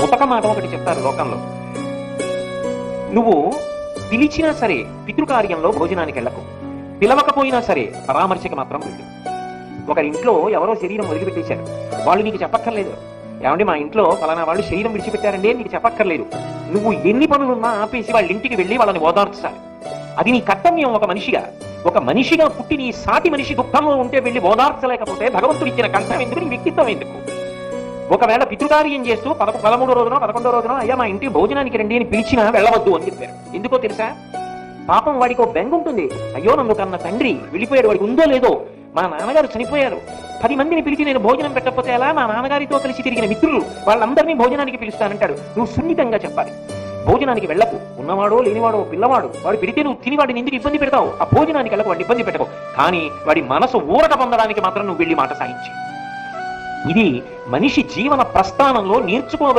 ముతక మాట ఒకటి చెప్తారు లోకంలో. నువ్వు పిలిచినా సరే పితృకార్యంలో భోజనానికి వెళ్ళకు, పిలవకపోయినా సరే పరామర్శకి మాత్రం వెళ్ళు. ఒకరింట్లో ఎవరో శరీరం వదిలిపెట్టేశారు, వాళ్ళు నీకు చెప్పక్కర్లేదు. ఏమంటే మా ఇంట్లో ఫలానా వాళ్ళు శరీరం విడిచిపెట్టారండి నీకు చెప్పక్కర్లేదు. నువ్వు ఎన్ని పనులున్నా ఆపేసి వాళ్ళ ఇంటికి వెళ్ళి వాళ్ళని ఓదార్చాలి. అది నీ కర్తవ్యం. ఒక మనిషిగా పుట్టి నీ సాటి మనిషి దుఃఖంలో ఉంటే వెళ్ళి ఓదార్చలేకపోతే భగవంతుడు ఇచ్చిన కర్తవ్యం ఎందుకు, నీ వ్యక్తిత్వం ఎందుకు? ఒకవేళ పితృకార్యం చేస్తూ 13వ రోజున 11వ రోజున అయ్యా మా ఇంటికి భోజనానికి రండి అని పిలిచినా వెళ్ళవద్దు అని చెప్పారు. ఎందుకో తెలుసా? పాపం వాడికి ఒక బెంగ ఉంటుంది. అయ్యో నన్ను కన్న తండ్రి వెళ్ళిపోయాడు, వాడికి ఉందో లేదో, మా నాన్నగారు చనిపోయారు, 10 మందిని పిలిచి నేను భోజనం పెట్టకపోతే ఎలా, మా నాన్నగారితో కలిసి తిరిగిన మిత్రులు వాళ్ళందరినీ భోజనానికి పిలుస్తానంటాడు. నువ్వు సున్నితంగా చెప్పాలి. భోజనానికి వెళ్ళకు, ఉన్నవాడో లేనివాడో పిల్లవాడు, వాడు పెడితే నువ్వు తిని వాడిని ఎందుకు ఇబ్బంది పెడతావు? ఆ భోజనానికి వెళ్ళకు, వాడిని ఇబ్బంది పెట్టకు. కానీ వాడి మనసు ఊరట పొందడానికి మాత్రం నువ్వు వెళ్ళి మాట సాయించి. ఇది మనిషి జీవన ప్రస్థానంలో నేర్చుకోవలసిన